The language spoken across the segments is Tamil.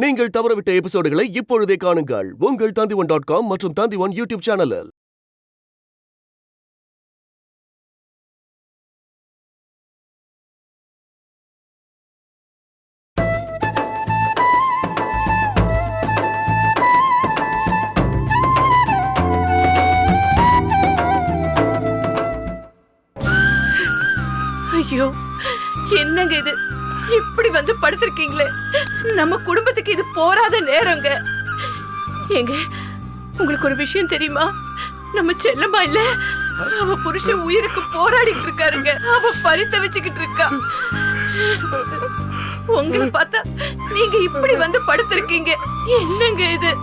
நீங்கள் தவறவிட்ட எபிசோடுகளை இப்பொழுதே காணுங்கள் உங்கள் Tandivan.com மற்றும் Tandivan யூடியூப் சேனலில். ஐயோ, என்னங்க இது? இப்படி வந்து படுத்திருக்கீங்களே. நம்ம குடும்பத்துக்கு இது போராத நேரங்க. ஏங்க, உங்களுக்கு ஒரு விஷயம் தெரியுமா? நம்ம செல்லம்மா இல்ல, அவ புருஷன் உயிருக்கு போராடிட்டு இருக்காருங்க. அவ பறித்த வச்சுக்கிட்டு இருக்கா. உங்களை பார்த்தா நீங்க இப்படி வந்து படுத்திருக்கீங்க. என்னங்க இது?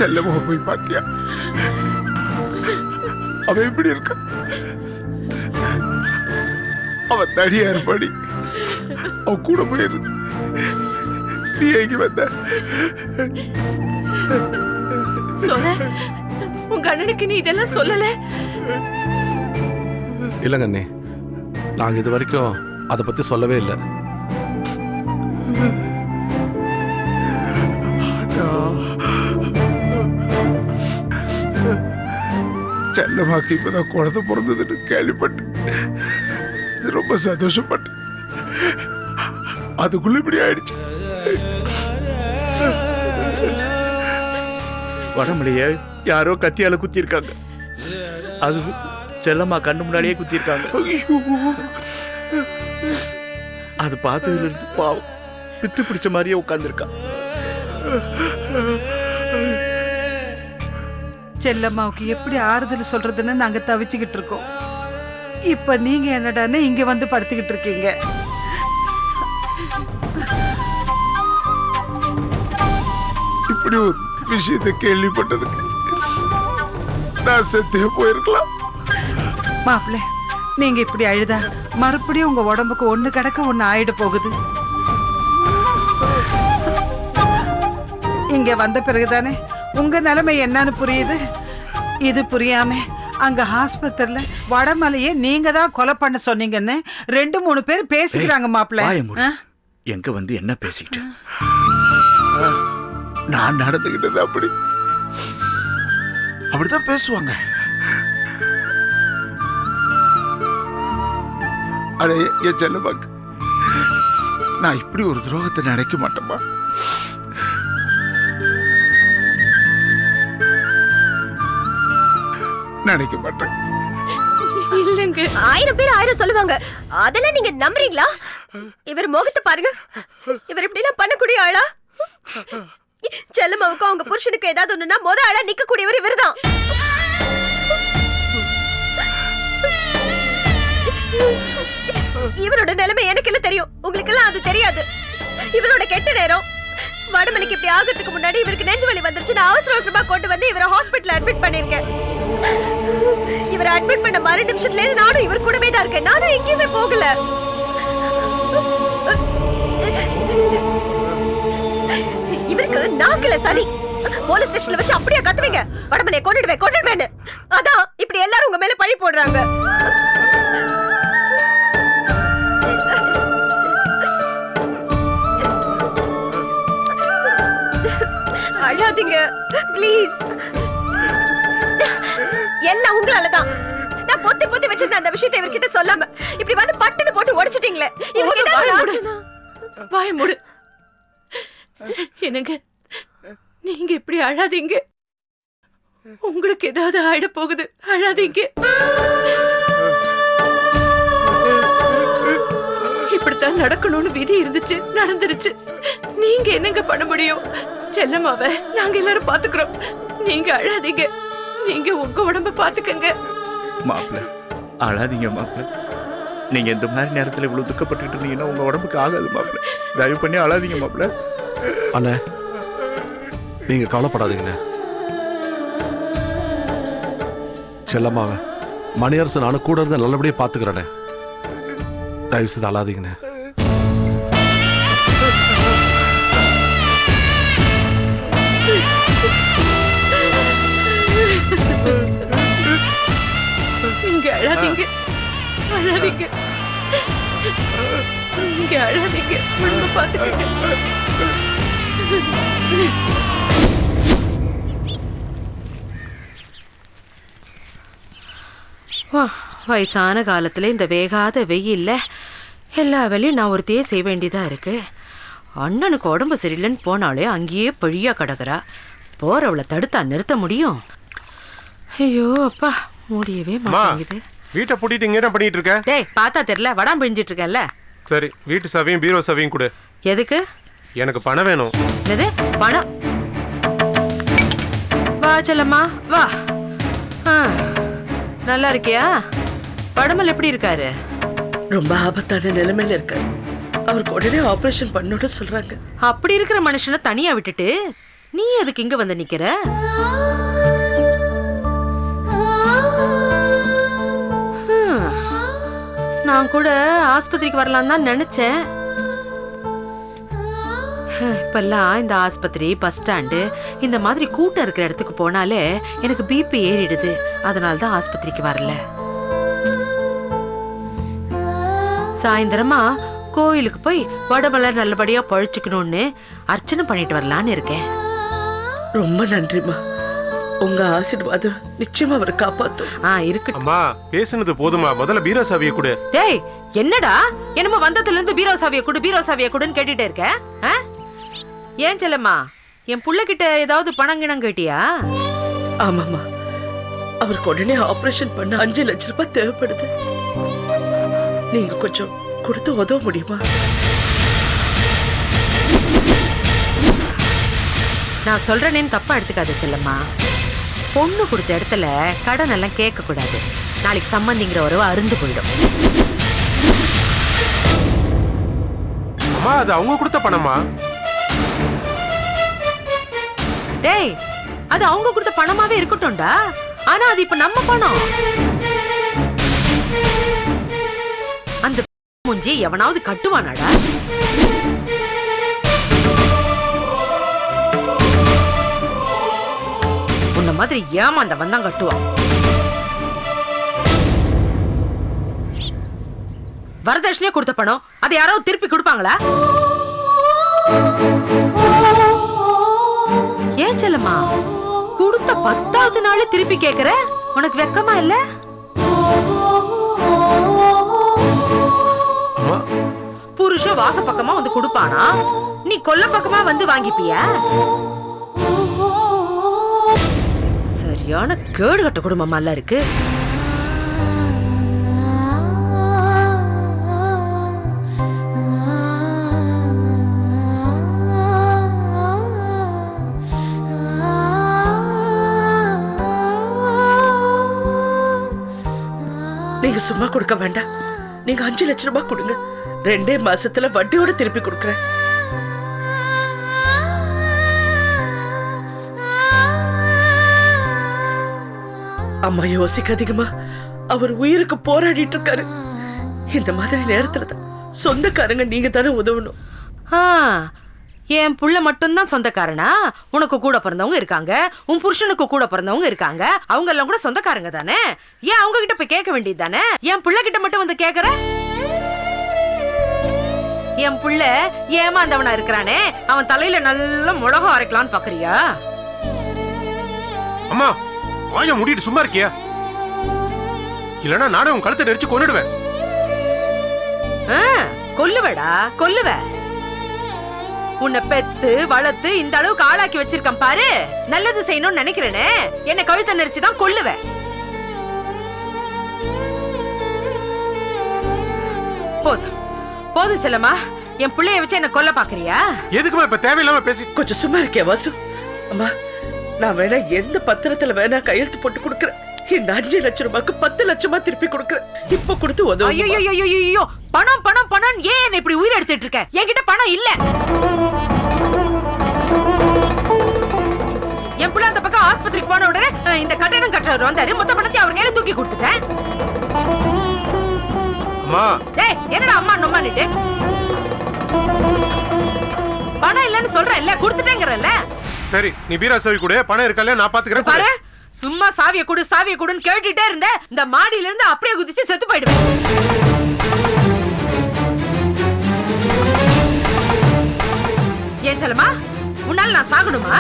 செல்லம்மா போய் பாத்தியா? அவ எப்படி இருக்க? அவ தடியார் படி அவ கூட போயிரு. நீ எங்க வந்த? சொல்ல, உங்க அண்ணனுக்கு நீ இதெல்லாம் சொல்லல? இல்லங்க அண்ணே, நாங்க இது வரைக்கும் அதை பத்தி சொல்லவே இல்லை. செல்லமாக்கு இப்பதான் குழந்தை பிறந்ததுன்னு கேள்விப்பட்டு ரொம்ப சந்தோஷப்பட்டேன். அதுக்குள்ள இப்படி ஆயிடுச்சு. வடமலைய யாரோ கத்தியால குத்தி இருக்காங்க. அது செல்லம்மா கண்ணு முன்னாடியே குத்தி இருக்காங்க. அது பார்த்ததுல இருந்து பாவம் பித்து பிடிச்ச மாதிரியே உட்கார்ந்துருக்கா. செல்லம்மாவுக்கு எப்படி ஆறுதல் சொல்றதுன்னு நாங்க தவிச்சுக்கிட்டு இருக்கோம். இப்ப நீங்க என்னடான்னு இங்க வந்து படுத்துக்கிட்டு இருக்கீங்க. இப்படி ஒரு விஷயத்தை கேள்விப்பட்டதுக்கு நான் செத்தே போயிருக்கலாம். மாப்பிள்ள, நீங்க இப்படி அழுதா மறுபடியும் உங்க உடம்புக்கு ஒண்ணு கிடக்க ஒண்ணு ஆயிட போகுது. இங்க வந்த பிறகுதானே உங்க நிலைமை என்னன்னு புரியுது. இது புரியாம அங்க ஆஸ்பத்திரியில வடமலையே நீங்க தான் கொலை பண்ண சொன்னீங்கன்னு 2-3 பேர் பேசிக்கிறாங்க மாப்பிள்ள. எங்க வந்து என்ன பேசிக்கிட்டு? நான் நடந்துகிட்டது அப்படிதான் பேசுவாங்க. அடே என் செல்லமாக்கு, நான் இப்படி ஒரு துரோகத்தை நினைக்க மாட்டேமா. நினைக்க மாட்டேன். இல்லங்க, 1000 பேர் 1000 சொல்லுவாங்க. அதெல்லாம் நீங்க நம்புறீங்களா? இவர் முகத்தை பாருங்க. இவர் இப்படி எல்லாம் பண்ணக்கூடிய ஆளா? செல்லம்மாவுக்கும் அவங்க புருஷனுக்கு ஏதாவது ஒண்ணுன்னா ஆளா நிக்க கூடியவர் இவர்தான். இவரோட நிலைமை எனக்கு எல்லாம் தெரியும், உங்களுக்கு எல்லாம் அது தெரியாது. இவரோட கெட்ட நேரம். வடமலைக்கு இப்படி ஆகிறதுக்கு முன்னாடி இவருக்கு நெஞ்சு வலி வந்துருச்சு. நான் அவசரமா கொண்டு வந்து இவரை ஹாஸ்பிட்டல் அட்மிட் பண்ணிருக்கேன். இவரை அட்மிட் பண்ண மறு நிமிஷத்துல இருந்து நானும் இவர் கூடவே தான் இருக்கேன். நானும் எங்கேயுமே போகல. இவருக்கு நாக்குல சரி. போலீஸ் ஸ்டேஷன்ல வச்சு அப்படியே கத்துவீங்க, வடமலையை கொன்னுடுவேன்னு. அதான் இப்படி எல்லாரும் உங்க மேல பழி போடுறாங்க. அழாதீங்க ப்ளீஸ். எல்லாம் உங்களாலதான். நான் பொத்தி பொத்தி வச்சிருந்த அந்த விஷயத்தை இவர்கிட்ட சொல்லாம இப்படி வந்து பட்டுன்னு போட்டு உடைச்சிட்டீங்களே. வாய மூடு. என்னங்க, நீங்க இப்படி அழாதீங்க. உங்களுக்கு ஏதாவது ஆயிட போகுது. அழாதீங்க. இப்படித்தான் நடக்கணும்னு விதி இருந்துச்சு, நடந்துருச்சு. நீங்க என்னங்க பண்ண முடியும்? செல்லம்மாவை நாங்க எல்லாரும் பாத்துக்கிறோம். நீங்க அழாதீங்க. நீங்க உங்க உடம்ப பாத்துக்கங்க. மாப்பிள்ள, அழாதீங்க மாப்பிள்ள. நீங்க இந்த மாதிரி நேரத்துல இவ்வளவு துக்கப்பட்டு இருந்தீங்கன்னா உங்க உடம்புக்கு ஆகாது மாப்பிள்ள. தயவு பண்ணி அழாதீங்க மாப்பிள்ள. அண்ணே, நீங்க கவலைப்படாதீங்கண்ணே. செல்லம்மாவை மணியரசு நானும் கூட இருந்து நல்லபடியா பாத்துக்கிறேனே. தயவு செய்து அழாதீங்கண்ணே. நீங்க அழாதீங்க, அழாதீங்க. நீங்க அழாதீங்க, உடம்ப பாத்துக்கங்க. வயசான காலத்துல இந்த வேகாத வெயில்ல எல்லா வேலையும் நான் ஒருத்தையே செய்ய வேண்டியதா இருக்கு. அண்ணனுக்கு உடம்பு சரியில்லைன்னு போனாலே அங்கேயே பழியா கிடக்குறா. போறவளை தடுத்தா நிறுத்த முடியும்? ஐயோ அப்பா, முடியவே மாட்டேங்குது. வீட்டை பூட்டிட்டு இங்க என்ன பண்ணிட்டு இருக்க? டேய், பார்த்தா தெரியல, வடாம் பிழிஞ்சிட்டு இருக்கேன்ல. சரி, வீட்டு சாவியும் பீரோ சாவியும் கொடு. எதுக்கு? எனக்கு பணம் வேணும். என்னது பணம்? வா செல்லம்மா வா. நல்லா இருக்கியா? படமல் எப்படி இருக்காரு? ரொம்ப ஆபத்தான நிலைமையில இருக்காரு. அவருக்கு உடனே ஆபரேஷன் பண்ணணும்னு சொல்றாங்க. அப்படி இருக்கிற மனுஷனை தனியா விட்டுட்டு நீ எதுக்கு இங்க வந்து நிக்கிற? நான் கூட ஆஸ்பத்திரிக்கு வரலாம் தான் நினைச்சேன். இப்பெல்லாம் இந்த ஆஸ்பத்திரி, பஸ் ஸ்டாண்டு இந்த மாதிரி கூட்டம் இருக்கிற இடத்துக்கு போனாலே எனக்கு பிபி ஏறிடுது. அதனால தான் ஆஸ்பத்திரிக்கு வரல. சாயந்தரமா கோயிலுக்கு போய் வடமலை நல்லபடியா பழிச்சுக்கணும்னு அர்ச்சனை பண்ணிட்டு வரலான்னு இருக்கேன். ரொம்ப நன்றிமா. உங்க ஆசீர்வாதம் நிச்சயமா அவரை காப்பாத்தும். இருக்கட்டும். அம்மா, பேசுனது போதுமா? முதல்ல பீரோ சாவியை கொடு. டேய், என்னடா என்னமோ வந்ததுல இருந்து பீரோ சாவியை கொடு, பீரோ சாவியை கொடுன்னு கேட்டுட்டே இருக்க? ஏன் செல்லம்மா, என் புள்ள கிட்ட ஏதாவது பணம் கிணம் கேட்டியா? ஆமாமா, அவருக்கு உடனே ஆபரேஷன் பண்ண 5 லட்சம் ரூபாய் தேவைப்படுது. நீங்க கொஞ்சம் கொடுத்து உதவ முடியுமா? நான் சொல்றேன்னு தப்பா எடுத்துக்காத செல்லம்மா. பொண்ணு கொடுத்த இடத்துல கடன் எல்லாம் கேட்க கூடாது. நாளைக்கு சம்பந்திங்கிற உறவு அருந்து போயிடும். அம்மா, அது அவங்க கொடுத்த பணமா? டேய், அது அவங்க கொடுத்த பணமாவே இருக்கட்டும்டா. ஆனா அது இப்ப நம்ம பணம். அந்த மூஞ்சி எவனாவது கட்டுவானாடா? உன்ன மாதிரி ஏமாந்தவன் தான் கட்டுவான். வரதட்சணையா கொடுத்த பணம் அதை யாராவது திருப்பி கொடுப்பாங்களா? ஏன் செல்லம்மா, கொடுத்த 10வது நாள் திருப்பி கேக்குற? உனக்கு வெக்கமா இல்ல? புருஷன் வாச பக்கமா வந்து கொடுப்பானா, நீ கொல்ல பக்கமா வந்து வாங்கிப்பிய? சரியான கேடு கட்ட குடும்பமா எல்லாம் இருக்கு. நீங்க சும்மா கொடுக்க வேண்டாம். நீங்க 5 லட்சம் ரூபாய் கொடுங்க. 2 மாசத்துல வட்டியோட திருப்பி கொடுக்கறேன். அம்மா யோசிக்காதீங்கம்மா. அவர் உயிருக்கு போராடிட்டு இருக்காரு. இந்த மாதிரி நேரத்துல தான் சொந்தக்காரங்க நீங்க தானே உதவணும். என் புள்ள மட்டும்தான் சொந்தக்காரனா? உனக்கு கூட பிறந்தவங்க இருக்காங்க, உன் புருஷனுக்கு கூட பிறந்தவங்க இருக்காங்க. அவங்க எல்லாம் கூட சொந்தக்காரங்க தானே. ஏன் அவங்க கிட்ட போய் கேட்க வேண்டியது தானே? என் புள்ள கிட்ட மட்டும் வந்து கேக்குற? என் புள்ள ஏமாந்தவனா இருக்கிறானே, அவன் தலையில நல்ல மிளகா அரைக்கலான்னு பாக்குறியா? அம்மா, வாய மூடிட்டு சும்மா இருக்கியா? இல்லனா நானே உன் கழுத்தை நெரிச்சு கொன்னுடுவேன். கொல்லுவடா, கொல்லுவ. உன்னை பெத்து வளர்த்து இந்த அளவுக்கு ஆளாக்கி வச்சிருக்கேன் பாரு. நல்லது செய்யணும்னு நினைக்கிறேனே, என்ன கழுத்தை நெரிச்சுதான் கொல்லுவேன். போதும் போதும் செல்லம்மா, என் பிள்ளைய வச்சு என்ன கொல்ல பாக்குறியா? எதுக்குமா இப்ப தேவையில்லாம பேசி? கொஞ்சம் சும்மா இருக்கியா வாசு? அம்மா, நான் வேணா எந்த பத்திரத்துல வேணா கையெழுத்து போட்டு கொடுக்கறேன். இந்த 5 லட்சம் ரூபாய்க்கு 10 லட்சமா திருப்பி கொடுக்கறேன். இப்ப கொடுத்து உதவு. ஐயோ, பணம் பணம் பணம் ஏன் என்ன இப்படி உயிர் எடுத்துட்டு இருக்க? என்கிட்ட பணம் இல்ல. என் புள்ள அந்த பக்கம் ஆஸ்பத்திரிக்கு போன உடனே இந்த கட்டணம் கட்டுறவர் வந்தாரு. மொத்த பணத்தை அவர் கையில தூக்கி கொடுத்துட்டேன். அம்மா, டேய், என்னடா அம்மா நொம்மானிட்டு? பணம் இல்லன்னு சொல்றேன் இல்ல, கொடுத்துட்டேங்கறல்ல. சரி, நீ பீரா சாவி கொடு. பணம் இருக்கல நான் பாத்துக்கறேன். பாரு, சும்மா சாவியை கொடு சாவியை கொடுன்னு கேட்டுட்டே இருந்த இந்த மாடியில இருந்து அப்படியே குதிச்சு செத்து போயிடுவேன். சாகணுமா?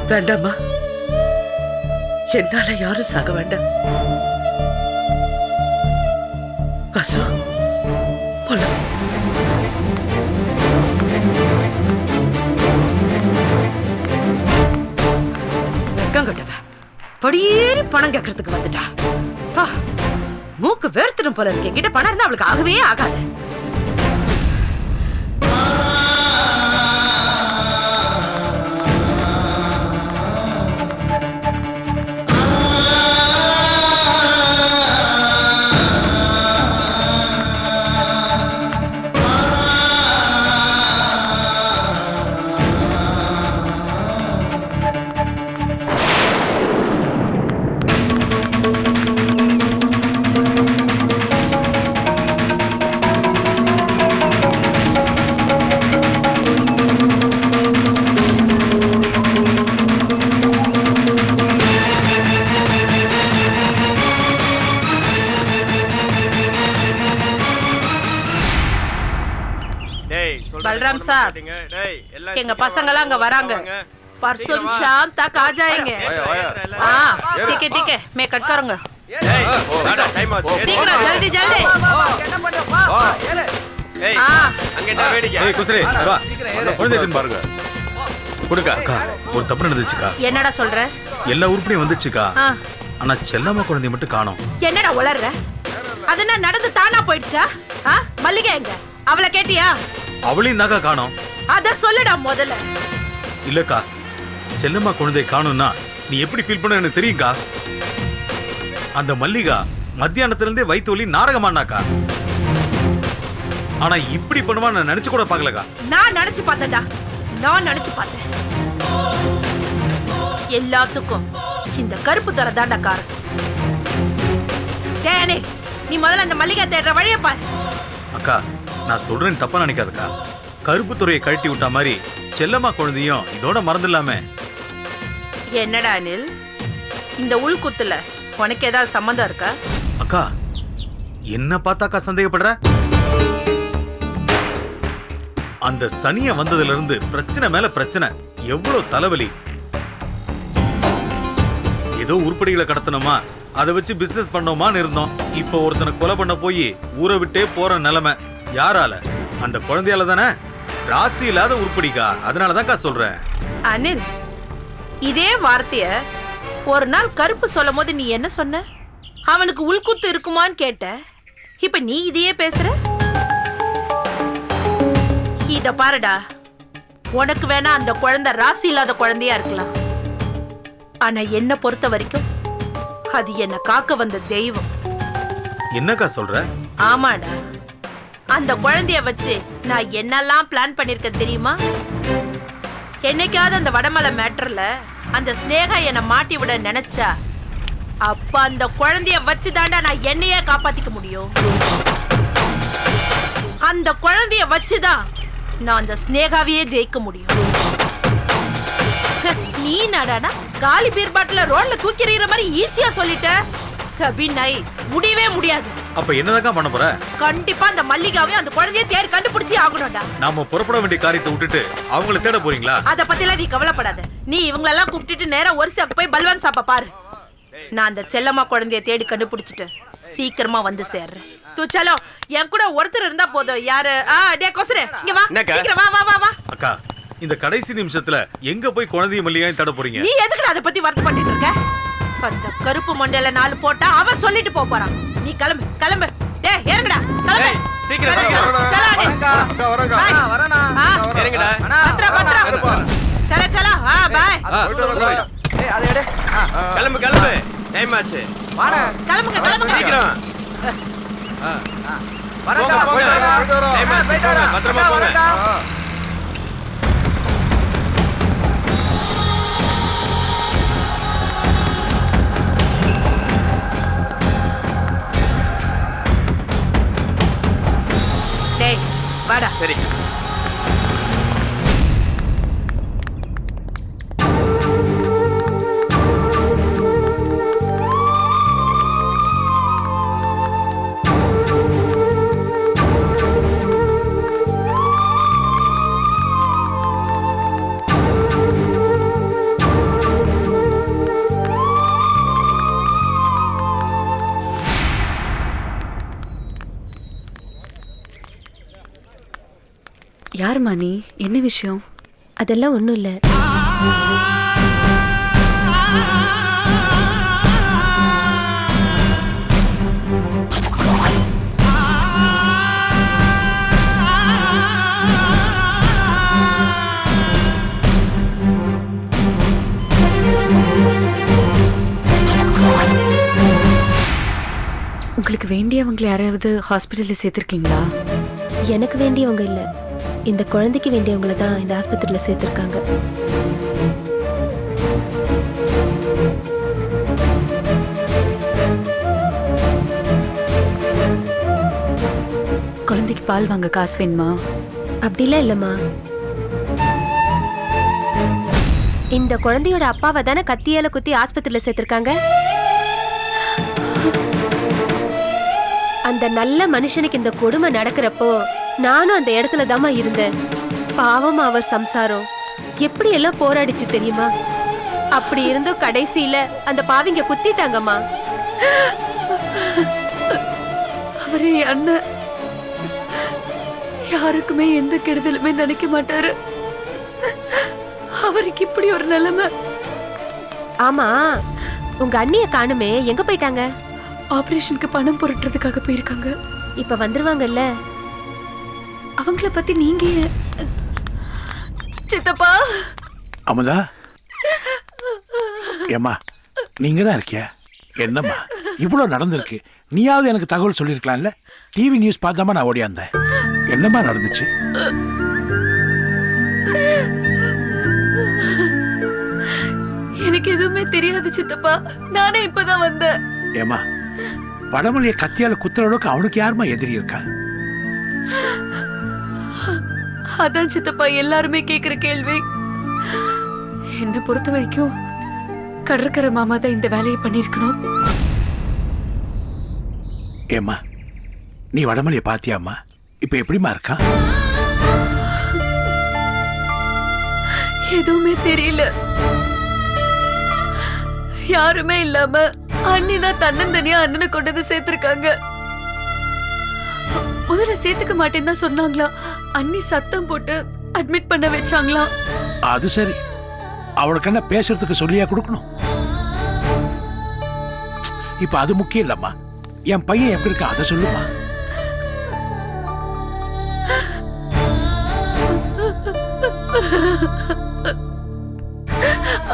வேண்டாம்மா, என்னால யாரும் சாக வேண்டாம். வசு, போலாம். கங்கட்டவ படியேறி பணம் கேட்கறதுக்கு வந்துட்டா. பா, மூக்கு வேர்த்திடும் போல இருக்கு. என்கிட்ட பணம் இருந்தா அவளுக்கு ஆகவே ஆகாது. बलराम साहब, எங்க பசங்கலாம் அங்க வராங்க. परसों शाम तक आ जाएंगे। हाँ ठीक है मैं कट करूंगा। சீக்கிரம் ஜல்தி ஜல்தி। பாருங்க கொடுக்கா அக்கா, ஒரு தப்பு நடந்துச்சுக்கா. என்னடா சொல்ற? எல்லா உருப்படியும் வந்துச்சுக்கா, ஆனா செல்லம்மா குழந்தைய மட்டும் காணோம். என்னடா உளர்ற? அதுனா நடந்து தானா போயிடுச்சா? மல்லிகை எங்க? அவளை கேட்டியா? அவளையும் தாக்கா காணோம். அத சொல்லுடா முதல்ல. இல்லக்கா, செல்லம்மா குழந்தைய காணும்னா நீ எப்படி ஃபீல் பண்ண எனக்கு தெரியும்க்கா. அந்த மல்லிகா மத்தியானத்துல இருந்தே வயிற்று வலி நாடகமானாக்கா. ஆனா இப்படி பண்ணுவா நான் நினைச்சு கூட பார்க்கலக்கா. நான் நினைச்சு பார்த்தேன்டா, நான் நினைச்சு பார்த்தேன். எல்லாத்துக்கும் இந்த கருப்பு துறை தாண்டா காரணம். டேனே, நீ முதல்ல அந்த மல்லிகா தேடுற வழியை பாரு. அக்கா, நான் சொல்றேன் தப்பா நினைக்காதக்கா. கருப்பு துறையை கழட்டி விட்ட மாதிரி செல்லம்மா குழந்தையும் இதோட மறந்துடலாமே. என்னடா அனில், இந்த உள்குத்துல உனக்கு ஏதாவது சம்பந்தம் இருக்கா? அக்கா, என்ன பார்த்தாக்கா சந்தேகப்படுற? அந்த சனிய வந்ததுல இருந்து பிரச்சனை மேல பிரச்சனை, எவ்வளவு தலைவலி. ஏதோ உருப்படிகளை கடத்தணுமா, அதை வச்சு பிசினஸ் பண்ணோமான்னு இருந்தோம். இப்போ ஒருத்தனை கொலை பண்ண போய் ஊரை விட்டே போற நிலைமை. யாரால? அந்த குழந்தையால தானே. ராசி இல்லாத உருப்படிக்கா, அதனாலதான்க்கா சொல்றேன். அனில், இதே வார்த்தைய ஒரு நாள் கருப்பு சொல்லும் போது நீ என்ன சொன்ன? அவனுக்கு உள்குத்து இருக்குமான்னு கேட்ட. இப்ப நீ இதையே பேசுற. இத பாருடா, உனக்கு வேணா அந்த குழந்தை ராசி இல்லாத குழந்தையா இருக்கலாம், ஆனா என்ன பொறுத்த வரைக்கும் அது என்ன காக்க வந்த தெய்வம். என்னக்கா சொல்ற? ஆமாடா, அந்த குழந்தைய வச்சு நான் என்னெல்லாம் பிளான் பண்ணிருக்கேன் தெரியுமா? என்னைக்காவது அந்த வடமலை மேட்டர்ல அந்த ஸ்னேகா என்னை மாட்டி விட நினைச்சா, அப்ப அந்த குழந்தைய வச்சு தாண்டா நான் என்னையே காப்பாத்திக்க முடியும். அந்த குழந்தைய வச்சுதான் நான் அந்த ஸ்னேகாவையே ஜெயிக்க முடியும். நீ நடானா காலி பீர் பாட்டில ரோட்ல தூக்கி எறிகிற மாதிரி ஈஸியா சொல்லிட்ட. கபி நை, முடியவே முடியாது. அப்ப என்னதான் பண்ண போற? கண்டிப்பா அந்த மல்லிகாவையும் அந்த குழந்தைய தேடி கண்டுபிடிச்சி ஆகணும்டா. நாம புறப்பட வேண்டிய காரியத்தை விட்டுட்டு அவங்கள தேட போறீங்களா? அத பத்திலாம் நீ கவலைப்படாத. நீ இவங்களெல்லாம் கூப்பிட்டுட்டு நேரா ஒரிசாக்கு போய் பல்வான் சாப்ப பாரு. நான் அந்த செல்லம்மா குழந்தைய தேடி கண்டுபிடிச்சிட்டு சீக்கிரமா வந்து சேர்றேன். தூ சலோ, என் கூட ஒருத்தர் இருந்தா போதும். யாரு? டே கொசுரே, இங்க வா, சீக்கிரம் வா வா வா வா. அக்கா, இந்த கடைசி நிமிஷத்துல எங்க போய் குழந்தைய மல்லிகாயும் தட போறீங்க? நீ எதுக்கு அத பத்தி வருத்தம் பண்ணிட்டு இருக்க? அந்த கருப்பு மண்டல 4 போட்டா அவன் சொல்லிட்டு போறான். நீ கிளம்பு கிளம்பு. டேய் இறங்குடா, கிளம்பு சீக்கிரம் சீக்கிரம். சலாடி அக்கா வரங்க. வரேனா இறங்குடா. பத்ரா சல சல. பை. ஏய் அத எடு. கிளம்பு கிளம்பு, டைம் ஆச்சு. வாடா, கிளம்புங்க கிளம்புங்க சீக்கிரம். வரங்க போங்க, டைம் ஆச்சு. பத்திரமா போங்க. டேய் வாடா. சரி. யாரும்மா நீ? என்ன விஷயம்? அதெல்லாம் ஒண்ணும் இல்ல. உங்களுக்கு வேண்டியவங்களை யாராவது ஹாஸ்பிட்டல்ல சேர்த்திருக்கீங்களா? எனக்கு வேண்டியவங்க இல்ல, இந்த குழந்தைக்கு வேண்டியவங்கள தான் இந்த ஆஸ்பத்திரியில சேர்த்திருக்காங்க. குழந்தைக்கு பால் வாங்க காசு வேணுமா? அப்படிலாம் இல்லம்மா. இந்த குழந்தையோட அப்பாவை தானே கத்தியால குத்தி ஆஸ்பத்திரியில சேர்த்திருக்காங்க. அந்த நல்ல மனுஷனுக்கு இந்த கொடுமை நடக்கிறப்போ நானும் அந்த இடத்துல தாமா இருந்தேன். பாவம் அவர் சம்சாரம் எப்படி எல்லாம் போராடிச்சு தெரியுமா? அப்படி இருந்தும் கடைசியில அந்த பாவிங்க குத்திட்டாங்கம்மா. அவரே அண்ணன் யாருக்குமே எந்த கெடுதலுமே நினைக்க மாட்டாரு. அவருக்கு இப்படி ஒரு நிலைமை. ஆமா, உங்க அண்ணிய காணுமே, எங்க போயிட்டாங்க? ஆபரேஷனுக்கு பணம் புரட்டுறதுக்காக போயிருக்காங்க. இப்ப வந்துருவாங்கல்ல. அவங்கள பத்தி நீங்க சித்தப்பா. அமுதா, ஏம்மா நீங்க தான் இருக்கியா? என்னம்மா இவ்வளவு நடந்திருக்கு, நீயாவது எனக்கு தகவல் சொல்லிருக்கலாம்ல? டிவி நியூஸ் பார்த்தாம நான் ஓடியாந்தேன். என்னம்மா நடந்துச்சு? எனக்கு எதுவுமே தெரியாது சித்தப்பா, நானே இப்பதான் வந்தேன். ஏம்மா வடமொழிய கத்தியால குத்துற அளவுக்கு அவனுக்கு யாருமா எதிரி இருக்கா? அதான் சித்தப்பா எல்லாருமே கேக்குற கேள்வி. என்ன பொறுத்த வரைக்கும் கடற்கரை மாமா தான் இந்த வேலையை பண்ணிருக்கணும். ஏம்மா நீ வடமொழிய பாத்தியாம்மா? இப்ப எப்படிமா இருக்கா? எதுவுமே தெரியல. யாருமே இல்லாம அண்ணிதான் தன்னந்தனியா அண்ணனை கொண்டு வந்து சேர்த்திருக்காங்க. முதல்ல சேர்த்துக்க மாட்டேன்னு தான் சொன்னாங்களா. அண்ணி சத்தம் போட்டு அட்மிட் பண்ண வச்சாங்களா. அது சரி, அவளுக்கு என்ன பேசுறதுக்கு சொல்லியா கொடுக்கணும்? இப்ப அது முக்கியம் இல்லம்மா, என் பையன் எப்படி இருக்கான் அதை சொல்லுமா.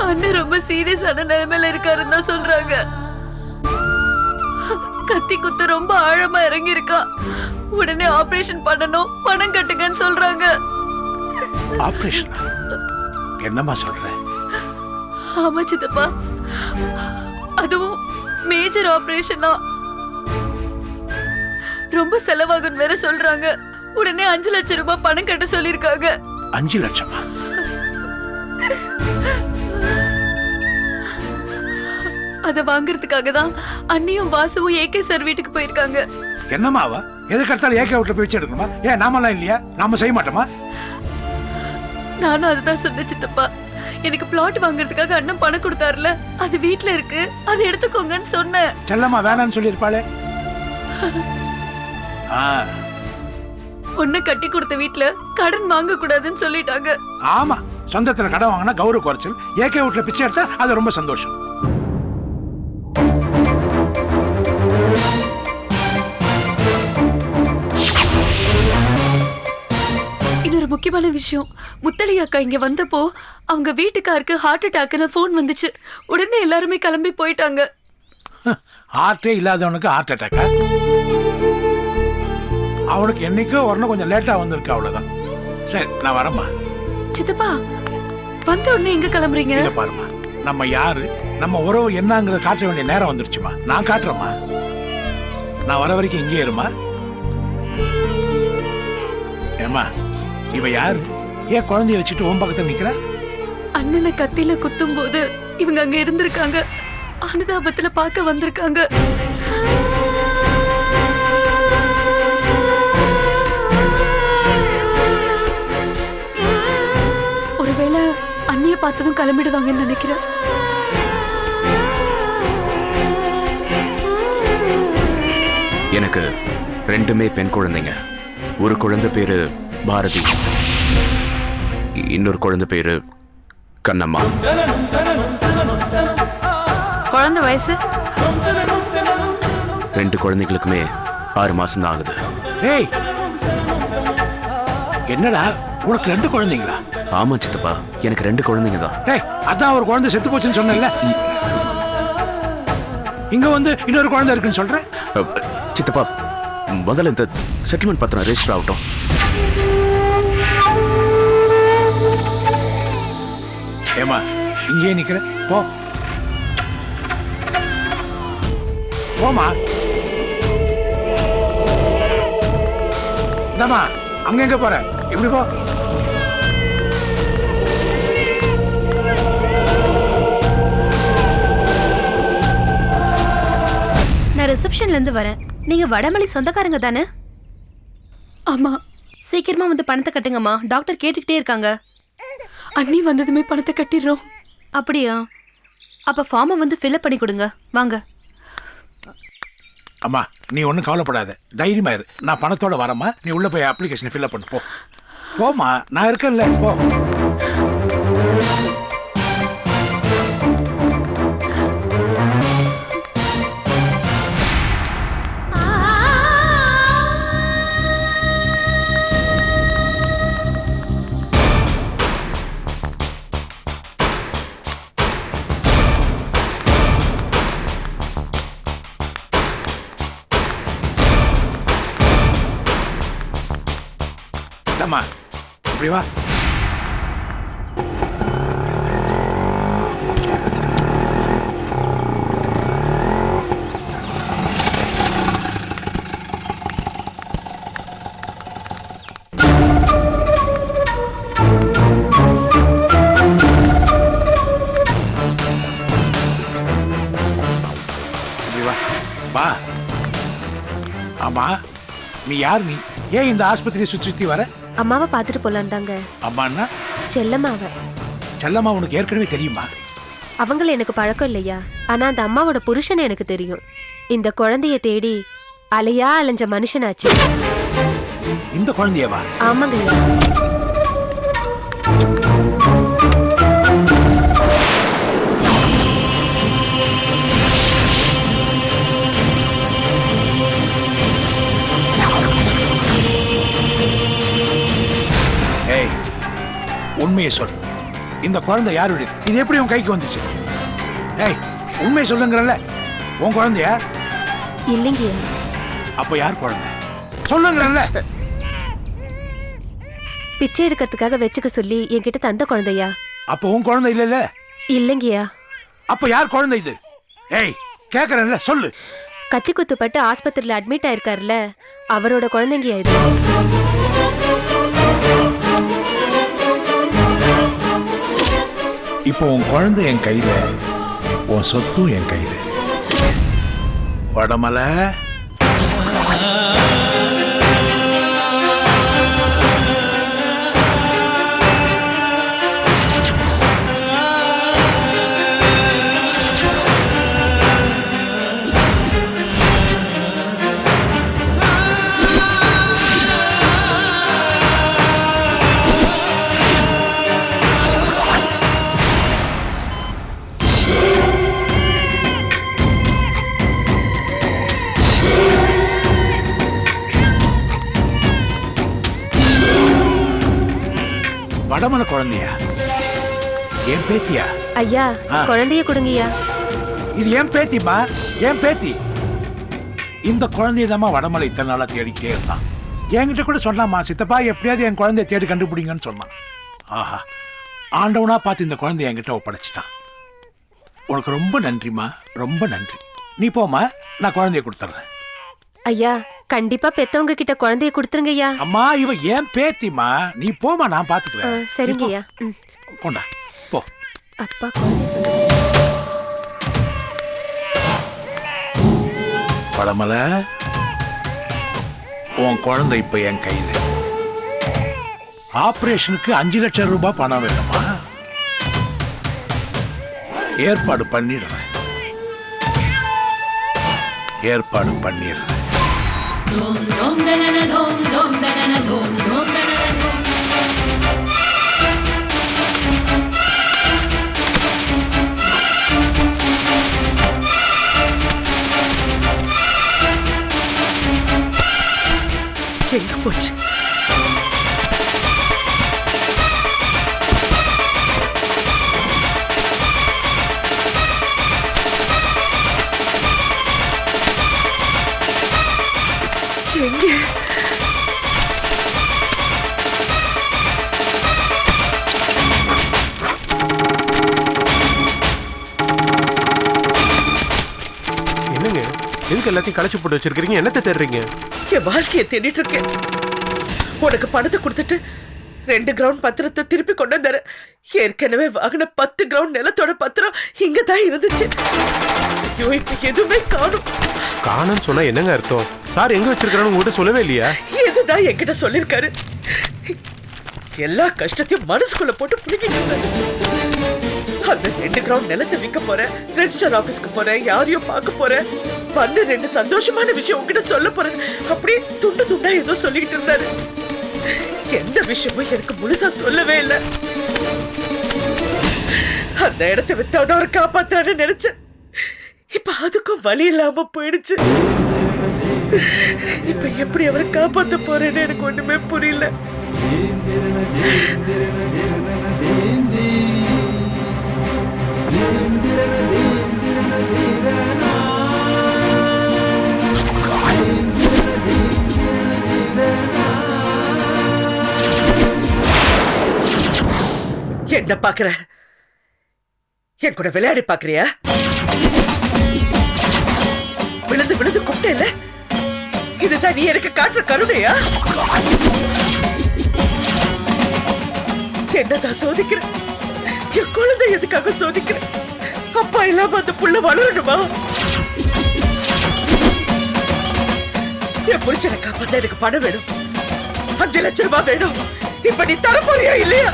அண்ணன் ரொம்ப சீரியஸான நிலைமையில இருக்காருன்னு தான் சொல்றாங்க. கத்தி குத்து ரொம்ப ஆழமா இறங்கி இருக்கா. உடனே ஆபரேஷன் பண்ணணும், பணம் கட்டுங்கன்னு சொல்றாங்க. ஆபரேஷன்? என்னம்மா சொல்ற? ஆமா சித்தப்பா, அதுவும் மேஜர் ஆபரேஷனா. ரொம்ப செலவாகும் வேற சொல்றாங்க. உடனே 5 லட்சம் ரூபாய் பணம் கட்ட சொல்லிருக்காங்க. 5 லட்சமா? அத வாங்குறதுக்காக தான் அண்ணியும் வாசுவும் ஏகே சார் வீட்டுக்கு போயிருக்காங்க. என்னமாவா எதுக்கு எடுத்தாலும் ஏகே வீட்டுல போய் எடுக்கணுமா? ஏன் நாமெல்லாம் இல்லையா? நாம செய்ய மாட்டோமா? நானும் அதுதான் சொன்னேன் சித்தப்பா. எனக்கு பிளாட் வாங்குறதுக்காக அண்ணன் பணம் கொடுத்தாருல, அது வீட்டுல இருக்கு, அதை எடுத்துக்கோங்கன்னு சொன்னேன். செல்லம்மா வேணான்னு சொல்லியிருப்பாளே. பொண்ணு கட்டி கொடுத்த வீட்டுல கடன் வாங்க கூடாதுன்னு சொல்லிட்டாங்க. ஆமா, சொந்தத்துல கடன் வாங்கினா கௌரவ குறைச்சல். ஏகே வீட்டுல பிச்சை எடுத்தா அது ரொம்ப சந்தோஷம். இன்னொரு முக்கியமான விஷயம், முத்தளி அக்கா இங்க வந்தப்போ அவங்க வீட்டுக்காருக்கு ஹார்ட் அட்டாக்னு போன் வந்துச்சு. உடனே எல்லாருமே கிளம்பி போயிட்டாங்க. ஹார்ட்டே இல்லாதவனுக்கு ஹார்ட் அட்டாக்கா? அவனுக்கு என்னைக்கோ வரணும், கொஞ்சம் லேட்டா வந்திருக்கு, அவ்வளவுதான். சரி நான் வரேம்மா. சித்தப்பா வந்த உடனே எங்க கிளம்புறீங்க? பாருமா, நம்ம யாரு, நம்ம உறவு என்னங்கிறத காட்ட வேண்டிய நேரம் வந்துருச்சுமா. நான் காட்டுறேம்மா. நான் வர வரைக்கும் இங்கே இருமா. ஏமா இவ யாரு? ஏன் குழந்தைய வச்சுட்டு உன் பக்கத்துல நிக்கிற? அண்ணனை கத்தியில குத்தும் போது இவங்க அங்க இருந்திருக்காங்க. அனுதாபத்துல பார்க்க வந்திருக்காங்க. ஒருவேளை அண்ணிய பார்த்ததும் கிளம்பிடுவாங்கன்னு நினைக்கிறேன். எனக்கு 2 பெண் குழந்தைங்க. ஒரு குழந்தை பேரு பாரதி, இன்னொரு குழந்தை பேரு கண்ணம்மா. குழந்தை வயசு? 2 குழந்தைகளுக்குமே 6 மாசம் தான் ஆகுது. ஏய், என்னடா உனக்கு 2 குழந்தைங்களா? ஆமா சித்தப்பா, எனக்கு 2 குழந்தைங்க தான். டேய், அதான் ஒரு குழந்தை செத்து போச்சுன்னு சொன்னேன்ல. இங்க வந்து இன்னொரு குழந்தை இருக்குன்னு சொல்ற? சித்தப்பா, முதல்ல இந்த செட்டில்மெண்ட் பத்திரம் ரெஜிஸ்டர் ஆகட்டும். ஏமா, இங்கே நிக்கிற, போ போமா. இந்தாமா, அங்க எங்க போற? இப்படி போ. நான் ரிசப்ஷன்ல இருந்து வரேன். நீங்க வடமலை சொந்தக்காரங்க தானே? ஆமா. சீக்கிரமா வந்து பணத்தை கட்டுங்கம்மா, டாக்டர் கேட்டுக்கிட்டே இருக்காங்க. அண்ணி வந்ததுமே பணத்தை கட்டிடுறோம். அப்படியா? அப்ப ஃபார்மை வந்து ஃபில்அப் பண்ணி கொடுங்க. வாங்க. அம்மா, நீ ஒன்றும் கவலைப்படாத, தைரியமா இரு. நான் பணத்தோட வரமா, நீ உள்ள போய் அப்ளிகேஷன் ஃபில்அப் பண்ணு. போ போமா, நான் இருக்கேன்ல, போ. அம்மா, இப்படி வா. வா. ஆமா, நீ யார்? நீ ஏன் இந்த ஆஸ்பத்திரியை சுற்றி சுற்றி வர? அம்மாவை பார்த்துட்டு போலான்னு தாங்க. அம்மான்னா? செல்லம்மாவை. செல்லம்மா உனக்கு ஏற்கனவே தெரியுமா? அவங்கள எனக்கு பழக்கம் இல்லையா, ஆனா அந்த அம்மாவோட புருஷனை எனக்கு தெரியும். இந்த குழந்தைய தேடி அலையா அலைஞ்ச மனுஷனாச்சு. இந்த குழந்தையவா? ஆமாங்கய்யா. ஏய், உண்மையை சொல். இந்த குழந்தை யாருடைய? இது எப்படி உன் கைக்கு வந்துச்சு? ஏய், உண்மையை சொல்லுங்கறல்ல. உன் குழந்தையா? இல்லைங்கய்யா. அப்ப யார் குழந்தை? சொல்லுங்கறல்ல. பிச்சை எடுக்கிறதுக்காக வச்சுக்க சொல்லி என்கிட்ட தந்த குழந்தையா? அப்ப உன் குழந்தை இல்லைல்ல? இல்லைங்கய்யா. அப்ப யார் குழந்தை இது? ஏய், கேக்குறேன்ல, சொல்லு. கத்தி குத்துப்பட்டு ஆஸ்பத்திரியில அட்மிட் ஆயிருக்காருல்ல, அவரோட குழந்தைங்கயா இது. இப்போ உன் குழந்தை என் கையில, உன் சொத்தும் என் கையில. வடமலை, வடமலை குழந்தையா? என் பேத்தியா? ஐயா, குழந்தைய கொடுங்கய்யா. இது என் பேத்திமா, என் பேத்தி. இந்த குழந்தையதாம்மா வடமலை இத்தனை நாளா தேடிக்கிட்டே இருந்தான். என்கிட்ட கூட சொன்னாமா, சித்தப்பா எப்படியாவது என் குழந்தைய தேடி கண்டுபிடிங்கன்னு சொன்னான். ஆஹா, ஆண்டவனா பார்த்து இந்த குழந்தைய என்கிட்ட ஒப்படைச்சிட்டான். உனக்கு ரொம்ப நன்றிமா, ரொம்ப நன்றி. நீ போமா, நான் குழந்தைய கொடுத்துட்றேன். ஐயா, கண்டிப்பா பெத்தவங்க கிட்ட குழந்தைய கொடுத்துருங்கய்யா. அம்மா, இவ ஏன் பேத்திமா, நீ போமா, நான் பாத்துக்கிறேன். சரிங்கய்யா. கொண்டா, போ. அப்பா பழமலை, உன் குழந்தை இப்ப என் கையில. ஆபரேஷனுக்கு 5 லட்சம் ரூபாய் பணம் வேணுமா? ஏற்பாடு பண்ணிடுறேன், ஏற்பாடு பண்ணிடுறேன். எங்க போச்சு? எங்க? என்னங்க எதுக்கு எல்லாத்தையும் களைச்சு போட்டு வச்சிருக்கீங்க? என்னத்தை தேடுறீங்க? என் வாழ்க்கையை தேடிட்டு இருக்கேன். உனக்கு பணத்தை கொடுத்துட்டு 2 கிரவுண்ட் பத்திரத்தை திருப்பி கொண்டு வந்தாரு. ஏற்கனவே வாங்கின 10 கிரவுண்ட் நிலத்தோட பத்திரம் இங்கதான் இருந்துச்சு. ஐயோ, இப்ப எதுவுமே காணும். காணன்னு சொன்னா என்னங்க அர்த்தம்? சார் எங்க வச்சிருக்காரு உங்ககிட்ட சொல்லவே இல்லையா? இதுதான் என்கிட்ட சொல்லிருக்காரு. எல்லா கஷ்டத்தையும் மனசுக்குள்ள போட்டு புடிக்கிட்டு இருந்தாரு. அந்த 2 கிரவுண்ட் நிலத்தை விற்க போறேன், ரெஜிஸ்டர் ஆபீஸ்க்கு போறேன், யாரையும் பார்க்க போறேன், வந்து 2 சந்தோஷமான விஷயம் உங்ககிட்ட சொல்ல போறேன், அப்படியே துண்டு துண்டா ஏதோ சொல்லிக்கிட்டு இருந்தாரு. எந்த விஷயமும் எனக்கு முழுசா சொல்லவே இல்லை. அந்த இடத்தை வித்தாவது அவரை காப்பாத்தான்னு நினைச்சேன். இப்ப அதுக்கும் வழி இல்லாம போயிடுச்சு. இப்ப எப்படி அவரை காப்பாத்த போறேன்னு எனக்கு ஒண்ணுமே புரியல. என்ன பாக்குற? என் கூட விளையாடி பாக்குறியா? விழுந்து விழுந்து கூப்பிட்ட இல்ல? இதுதான் நீ எனக்கு காட்டுற கருணையா? என்னதான் சோதிக்கிற? என் குழந்தை எதுக்காக சோதிக்கிற? அப்பா இல்லாம அந்த புள்ள வளரணுமா? என் புருஷனை காப்பாத்த எனக்கு பணம் வேணும். 5 லட்சம் ரூபாய் வேணும். இப்ப நீ தர போறியா இல்லையா?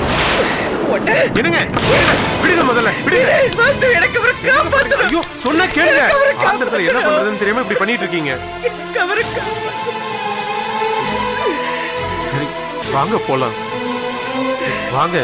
என்னங்க விடுங்க, முதல்ல விடுங்க. வாசு, எனக்கு அவரை காப்பாத்தணும். ஐயோ, சொன்னா கேளுங்க. ஆந்திரத்துல என்ன பண்றதுன்னு தெரியாம இப்படி பண்ணிட்டு இருக்கீங்க. சரி, வாங்க போலாம். வாங்க.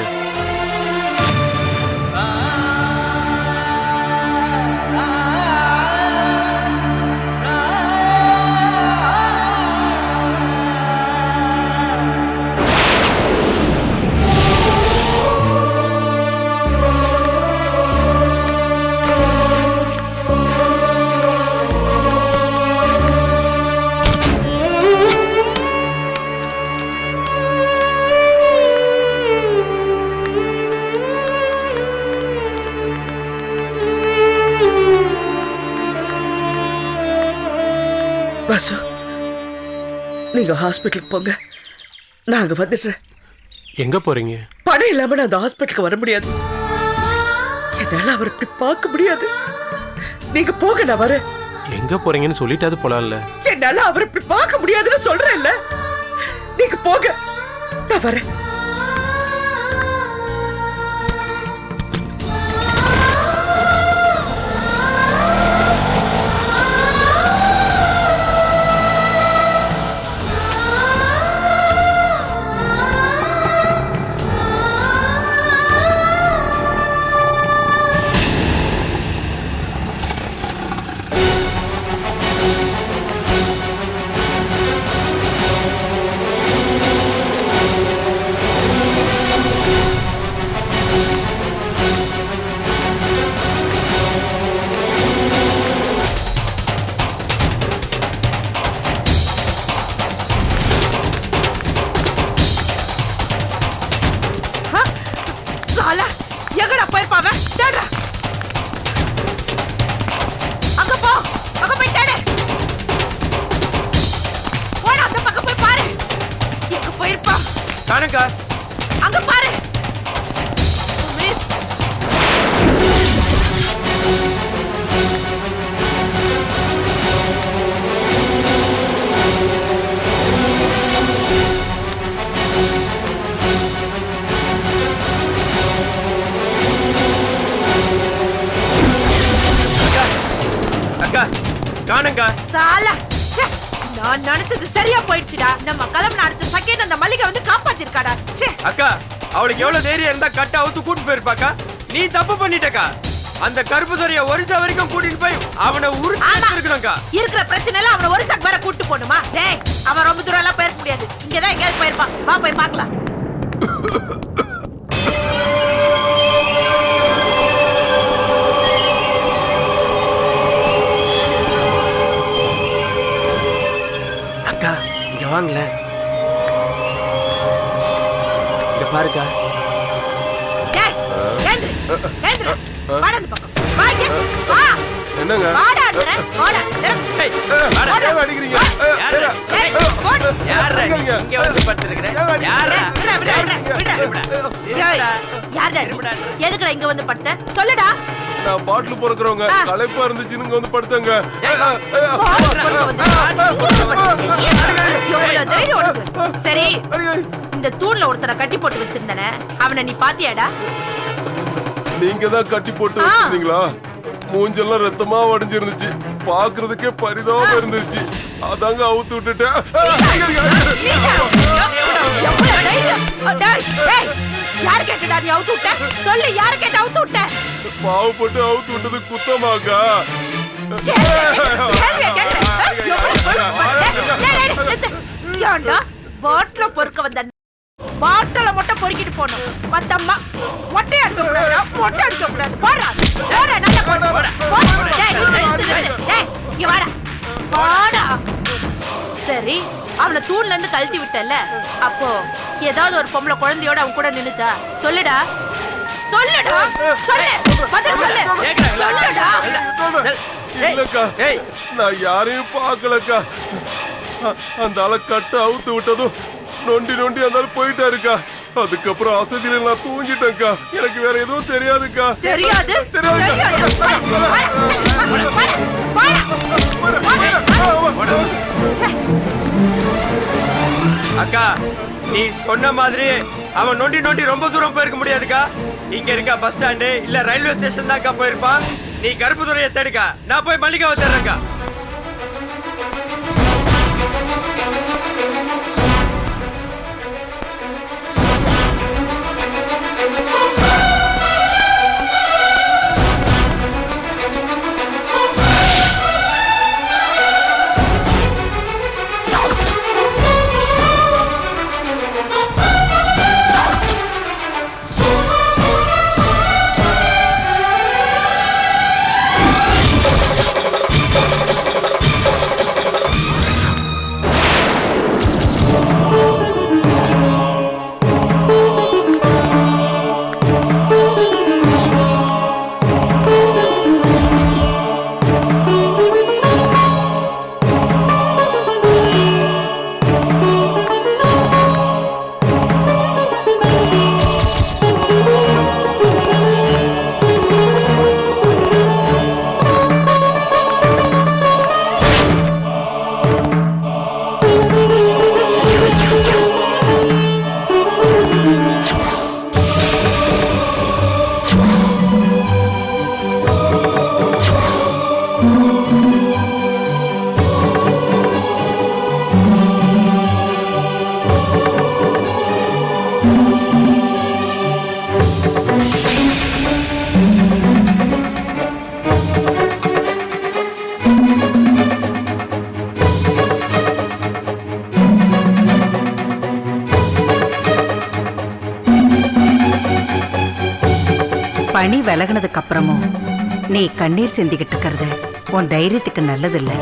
வாசு, நீங்க ஹாஸ்பிட்டலுக்கு போங்க, நாங்க வந்துடுறேன். எங்க போறீங்க? பணம் இல்லாம நான் அந்த ஹாஸ்பிட்டலுக்கு வர முடியாது. என்னால அவர் இப்படி பார்க்க முடியாது. நீங்க போங்க, நான் வரேன். எங்க போறீங்கன்னு சொல்லிட்டாது போலாம்ல. என்னால அவர் இப்படி பார்க்க முடியாதுன்னு சொல்றேன்ல. நீங்க போங்க, நான் வரேன். எங்கடா போயிருப்பாவ? தேடுற. அங்க போ, அங்க போய் தேடு. போடா, அந்த பக்கம் போய் பாரு. எங்க போயிருப்பா? காணுங்க. அங்க பாரு. மிஸ். காணுங்க. சாலா, நான் நினைச்சது சரியா போயிடுச்சுடா. நம்ம கிளம்புன அடுத்த செகண்ட் அந்த மல்லிகை வந்து காப்பாத்திருக்காடா. அக்கா, அவளுக்கு எவ்வளவு தைரியம் இருந்தா கட்ட அவுத்து கூட்டு போயிருப்பாக்கா. நீ தப்பு பண்ணிட்டக்கா. அந்த கருப்புதுறைய ஒரிசா வரைக்கும் கூட்டிட்டு போய் அவனை உருட்டி இருக்கணும்க்கா. இருக்கிற பிரச்சனைல அவனை ஒரிசாக்கு வேற கூட்டு போணுமா? டேய், அவன் ரொம்ப தூரம் எல்லாம் போயிருக்க முடியாது. இங்கதான் எங்கேயாவது போயிருப்பான். வா போய் பார்க்கலாம். அக்கா இங்க வாங்கல. இங்க பாருக்கா. டேய், ஏந்திரு. ஏந்திரு. வாடா இந்த பக்கம். வா இங்க. வா. என்னங்க? வாடா அண்ணே. வாடா. ஏய், வாடா. ஏன் அடிக்கிறீங்க? ஏய், போடு. யாரா இங்க வந்து படுத்துக்கிற? யாரா? யாரா? எதுக்குடா இங்க வந்து படுத்த? சொல்லுடா. நான் பாட்டில் பொறுக்குறவங்க களைப்பா இருந்துச்சுன்னு இங்க வந்து படுத்தங்க. சரி, இந்த தூண்ல ஒருத்தரை கட்டி போட்டு வச்சிருந்தன, அவனை நீ பாத்தியாடா? நீங்க தான் கட்டி போட்டு வச்சிருந்தீங்களா? மூஞ்செல்லாம் ரத்தமா வடிஞ்சிருந்துச்சு, பாக்குறதுக்கே பரிதாபமா இருந்துச்சு. அதாங்க அவுத்து விட்டுட்டேன். யாரு கேட்டடா நீ அவுத்து விட்ட? சொல்லு, யாரு கேட்ட அவுத்து விட்ட? பாவு போட்டு அவுத்து விட்டது குத்தமாக்கா? பாட்டில பொறுக்க வந்த பாட்டில மட்டும் பொறுக்கிட்டு போனோம். மத்தம்மா மொட்டை எடுக்க கூடாது, மொட்டை எடுக்க கூடாது. போடா போடா, நல்லா போடா. இங்க வாடா வாடா. சரி, அவனை தூண்ல இருந்து கழட்டி விட்டல, அப்போ ஏதாவது ஒரு பொம்பளை குழந்தையோட அவன் கூட நின்னுச்சா? சொல்லுடா சொல்லுடா, சொல்லு, பதில் சொல்லு. சொல்லுடா. இல்லக்கா, நான் யாரையும் பார்க்கலக்கா. அந்த ஆளை கட்ட அவுத்து விட்டதும் நொண்டி நொண்டி அந்த ஆள் போயிட்டாருக்கா. அதுக்கப்புறம் அசதியில நான் தூங்கிட்டேன்க்கா. எனக்கு வேற எதுவும் தெரியாதுக்கா. தெரியாது? அக்கா, நீ சொன்ன மாதிரி அவன் நொண்டி நொண்டி ரொம்ப தூரம் போயிருக்க முடியாதுக்கா. இங்க இருக்க பஸ் ஸ்டாண்டு இல்ல ரயில்வே ஸ்டேஷன் தான்க்கா போயிருப்பான். நீ கருப்புதுறையை தேடுக்கா, நான் போய் மல்லிகாவை தேடுறேன்க்கா. பனி விலகினதுக்கு அப்புறமும் நீ கண்ணீர் சிந்திக்கிட்டு இருக்கிறது உன் தைரியத்துக்கு நல்லதில்லை.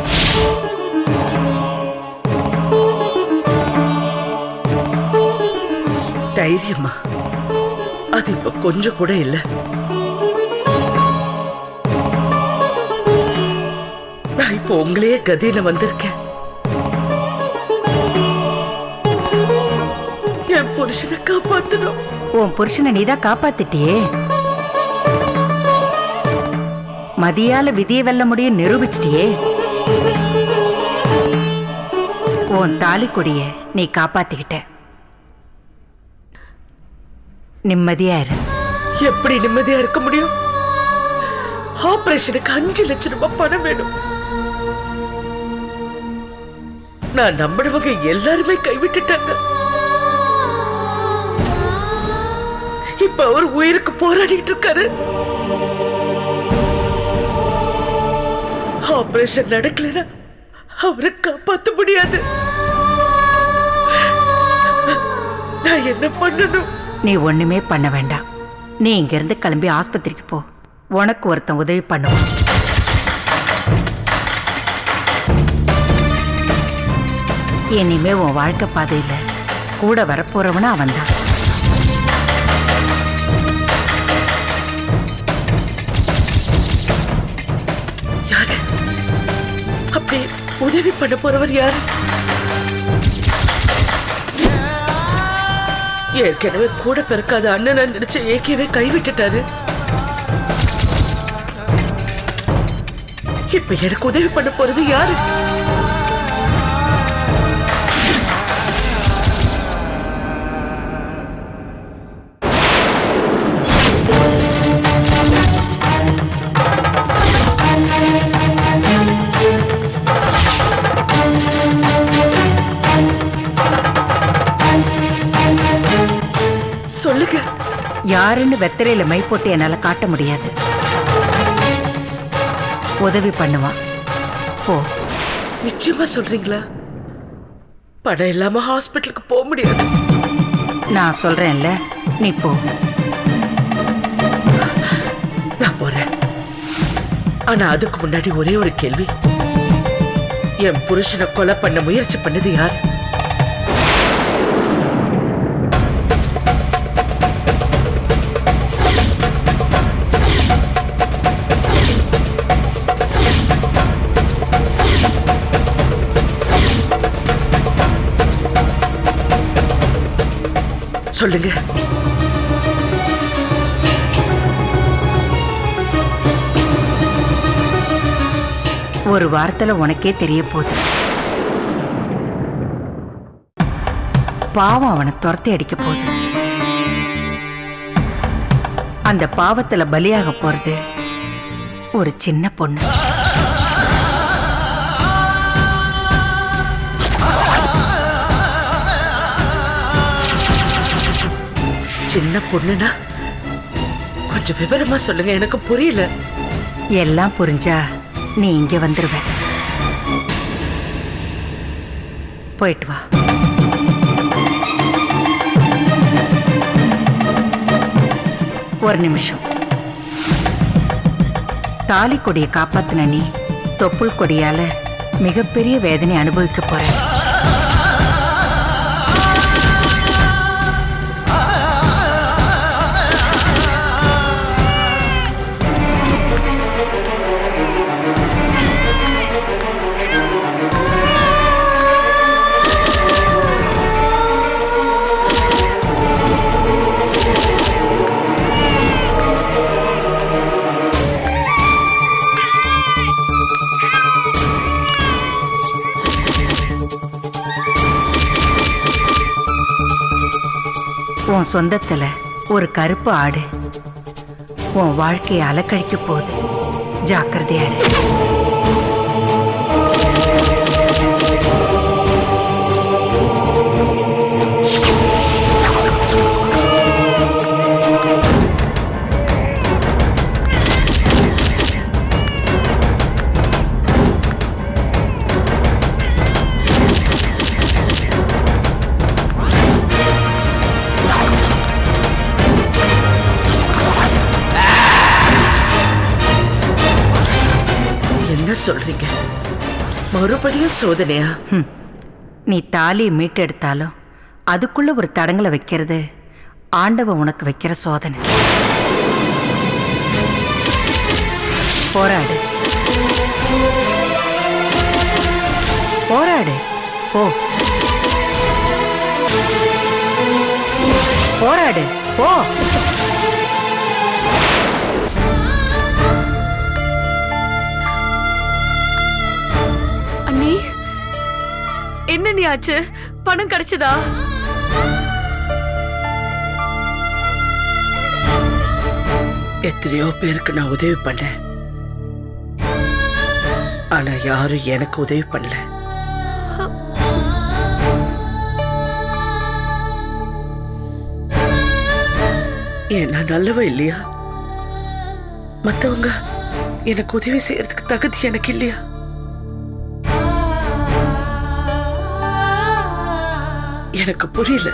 தைரியமா? அது இப்ப கொஞ்சம் கூட இல்ல. நான் இப்போ உங்களையே கதியில வந்திருக்கேன். என் புருஷனை காப்பாத்தணும். உன் புருஷனை நீதான் காப்பாத்திட்டியே. மதியால விதியை வெல்ல முடியும் நிரூபிச்சிட்டியே. உன் தாலி கொடிய நீ காப்பாத்திக்கிட்ட. நிம்மதியா இரு. எப்படி நிம்மதியா இருக்க முடியும்? ஆபரேஷனுக்கு 5 லட்சம் ரூபாய் பணம் வேணும். நான் நம்பினவங்க எல்லாருமே கைவிட்டுட்டாங்க. இப்ப அவர் உயிருக்கு போராடிட்டு இருக்காரு. ஆபரேஷன் நடக்கலன்னா அவரை காப்பாற்ற முடியாது. நான் என்ன பண்ணணும்? நீ ஒண்ணுமே பண்ண வேண்டாம். நீ இங்க இருந்து கிளம்பி ஆஸ்பத்திரிக்கு போ. உனக்கு ஒருத்தன் உதவி பண்ணுவான். இனிமே உன் வாழ்க்கை பாதையில கூட வரப்போறவனா அவன்தான். யாரு? அப்படி உதவி பண்ண போறவர் யாரு? ஏற்கனவே கூட பிறக்காத அண்ணனை நினைச்ச ஏகேவே கைவிட்டுட்டாரு. இப்ப எனக்கு உதவி பண்ண போறது யாரு? சொல்லுங்க. யாருன்னு வெத்தரையில மை போட்டு என்னால காட்ட முடியாது. உதவி பண்ணுவான். போ. நிச்சயமா சொல்றீங்களா? பணம் இல்லாம ஹாஸ்பிட்டலுக்கு போக முடியாது. நான் சொல்றேன்ல, நீ போ. நான் போறேன். ஆனா அதுக்கு முன்னாடி ஒரே ஒரு கேள்வி. என் புருஷனை கொலை பண்ண முயற்சி பண்ணது யார்? சொல்லுங்க. ஒரு வாரத்துல உனக்கே தெரிய போகுது. பாவம் அவனை துரத்தி அடிக்க போகுது. அந்த பாவத்துல பலியாக போறது ஒரு சின்ன பொண்ணு. சின்ன பொண்ணுனா கொஞ்சம் விவரமா சொல்லுங்க, எனக்கு புரியல. எல்லாம் புரிஞ்சா நீ இங்க வந்துருவ. போயிட்டு வா. ஒரு நிமிஷம். தாலி கொடியை காப்பாத்தின நீ தொப்புள் கொடியால மிகப்பெரிய வேதனை அனுபவிக்க போற. உன் சொந்தத்துல ஒரு கருப்பு ஆடு உன் வாழ்க்கையை அலக்கழிக்க போகுது. ஜாக்கிரதையா இரு. என்ன சொல்றீங்க? மறுபடியும் சோதனையா? நீ தாலியை மீட்டெடுத்தாலும் அதுக்குள்ள ஒரு தடங்களை வைக்கிறது ஆண்டவன் உனக்கு வைக்கிற சோதனை. போராடு, போராடு, போ. போராடு, போ. அண்ணி, என்ன நீ ஆச்சு? பணம் கிடைச்சதா? எத்தனையோ பேருக்கு நான் உதவி பண்ணேன். ஆனா யாரும் எனக்கு உதவி பண்ணல. ஏன் நான் நல்லவ இல்லையா? மத்தவங்க எனக்கு உதவி செய்யறதுக்கு தகுதி எனக்கு இல்லையா? எனக்கு புரியல.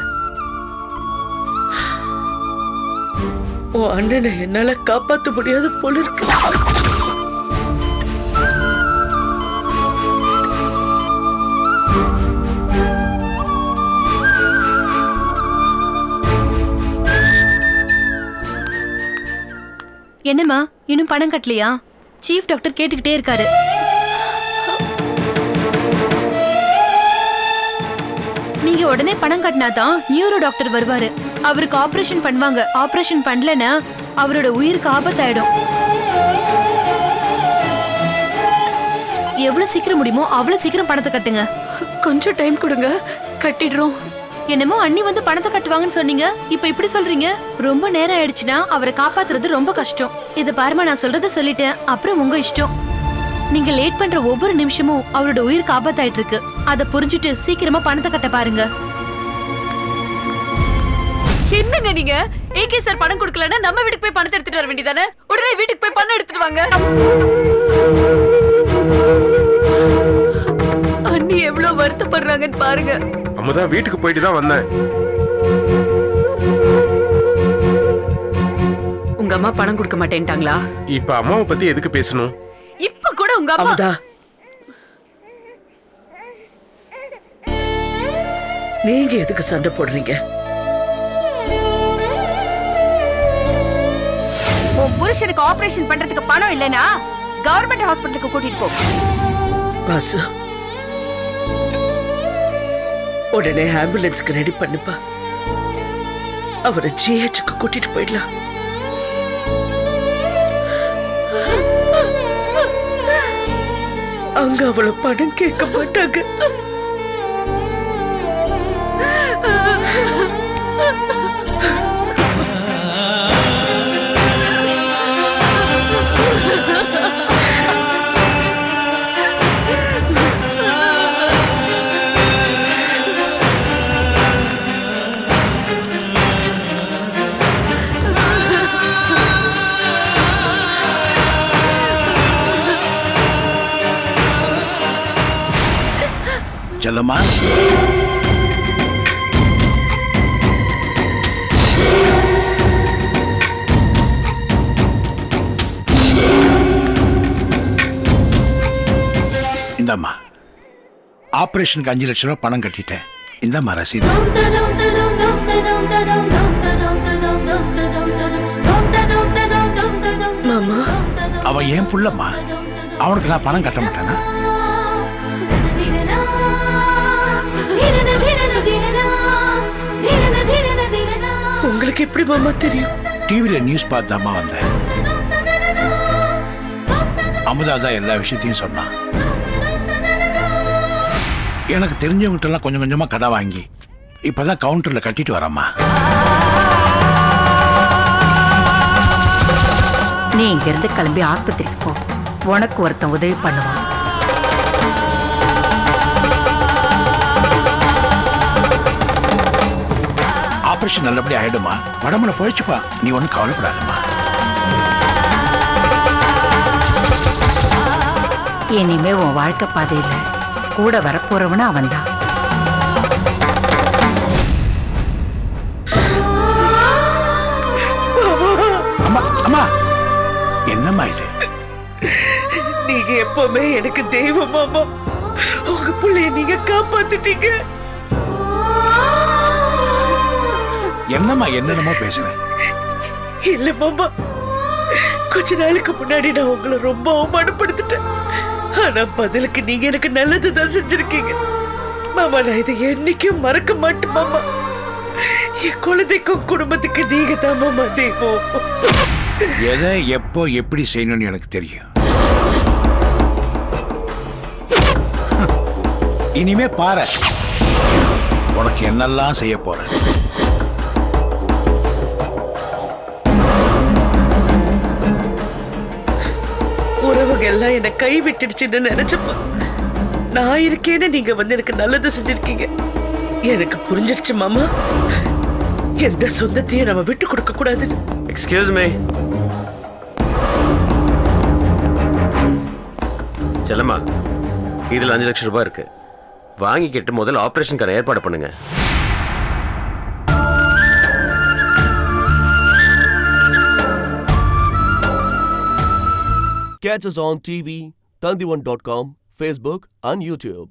உன் அண்ணனை என்னால காப்பாற்ற முடியாத போல இருக்கு. என்னம்மா இன்னும் பணம் கட்டலையா? சீஃப் டாக்டர் கேட்டுக்கிட்டே இருக்காரு. நீங்க உடனே பணம் கட்டினாதான் நியூரோ டாக்டர் வருவாரு. அவருக்கு ஆபரேஷன் பண்ணுவாங்க. ஆபரேஷன் பண்ணலன்னா அவரோட உயிருக்கு ஆபத்தாயிடும். எவ்வளவு சீக்கிரம் முடியுமோ அவ்வளவு சீக்கிரம் பணத்தை கட்டுங்க. கொஞ்சம் டைம் கொடுங்க, கட்டிடுறோம். என்னமோ அண்ணி வந்து பணத்தை கட்டுவாங்கன்னு சொன்னீங்க, இப்ப இப்படி சொல்றீங்க. ரொம்ப நேரம் ஆயிடுச்சுன்னா அவரை காப்பாத்துறது ரொம்ப கஷ்டம். இத பாருமா, நான் சொல்றத சொல்லிட்டேன், அப்புறம் உங்க இஷ்டம். நீங்க லேட் பண்ற ஒவ்வொரு நிமிஷமும் அவரோட உயிருக்கு ஆபத்தாயிட்டு இருக்கு. அத புரிஞ்சுட்டு சீக்கிரமா பணத்தை கட்ட பாருங்க. என்னங்க நீங்க? ஏகே சார் பணம் கொடுக்கலன்னா நம்ம வீட்டுக்கு போய் பணத்தை எடுத்துட்டு வர வேண்டியதானே? உடனே வீட்டுக்கு போய் பணம் எடுத்துட்டு வாங்க. அண்ணி எவ்வளவு வருத்தப்படுறாங்கன்னு பாருங்க. அம்மா வீட்டுக்கு போயிட்டு தான் வந்தேன். உங்க அம்மா பணம் கொடுக்க மாட்டேன்ட்டாங்களா? இப்ப அம்மாவை பத்தி எதுக்கு பேசணும்? இப்ப கூட உங்க அம்மா நீங்க எதுக்கு சண்டை போடுறீங்க? உன் புருஷனுக்கு ஆபரேஷன் பண்றதுக்கு பணம் இல்லனா கவர்மெண்ட் ஹாஸ்பிடலுக்கு கூட்டிட்டு போ. வாசு, உடனே ஆம்புலன்ஸ்க்கு ரெடி பண்ணுப்பா. அவரை ஜிஹெச்சுக்கு கூட்டிட்டு போயிடலாம். அங்க அவ்வளவு பணம் கேட்க மாட்டாங்க. செல்லம்மா, இந்தம்மா ஆபரேஷனுக்கு 5 லட்சம் ரூபாய் பணம் கட்டிட்டேன். இந்தம்மா ரசீது. மாமா, அவன் ஏன் புள்ளம்மா, அவனுக்கு நான் பணம் கட்ட மாட்டேனா? உங்களுக்கு எப்படி மாமா தெரியும்? டிவியில நியூஸ் பார்த்தாமா வந்தேன். அமுதா தான் எல்லா விஷயத்தையும் சொன்னான். எனக்கு தெரிஞ்சவங்கிட்ட எல்லாம் கொஞ்சம் கொஞ்சமா கடை வாங்கி இப்பதான் கவுண்டர்ல கட்டிட்டு வரம்மா. நீ இங்க இருந்து கிளம்பி ஆஸ்பத்திரிக்கு போ. உனக்கு ஒருத்தன் உதவி பண்ணுவான். ஆபரேஷன் நல்லபடி ஆயிடுமா? உடம்புல போயிடுச்சுப்பா, நீ ஒன்னும் கவலைப்படாதம்மா. இனிமே உன் வாழ்க்கை பாதையில கூட வரப்போறவன அவன்தான். அம்மா, என்னம்மா இது? நீங்க எப்பவுமே எனக்கு தெய்வம் மாமா. உங்க பிள்ளைய நீங்க காப்பாத்திட்டீங்க. என்னம்மா என்னென்னமோ பேசுறேன்? இல்ல மாமா, கொஞ்ச நாளுக்கு முன்னாடி நான் உங்களை ரொம்ப அவமானப்படுத்திட்டேன். ஆனா பதிலுக்கு நீங்க எனக்கு நல்லதுதான் செஞ்சிருக்கீங்க மாமா. நான் இதை என்னைக்கும் மறக்க மாட்டேன் மாமா. என் குழந்தைக்கும் குடும்பத்துக்கு நீங்க தான் மாமா தெய்வம். எதை எப்போ எப்படி செய்யணும்னு எனக்கு தெரியும். இனிமே பாரு, உனக்கு என்னெல்லாம் செய்ய போறேன். உறவுங்க எல்லாம் என்ன கை விட்டுடுச்சுன்னு நினைச்சப்ப நான் இருக்கேன்னு நீங்க வந்து எனக்கு நல்லது செஞ்சிருக்கீங்க. எனக்கு புரிஞ்சிருச்சு மாமா, எந்த சொந்தத்தையும் நம்ம விட்டு கொடுக்க கூடாதுன்னு. Excuse me. செல்லம்மா, இதில் 5 லட்சம் ரூபாய் இருக்கு. வாங்கிக்கிட்டு முதல்ல ஆபரேஷனுக்கான ஏற்பாடு பண்ணுங்க. Catch us on TV, Tandivan.com, Facebook and YouTube.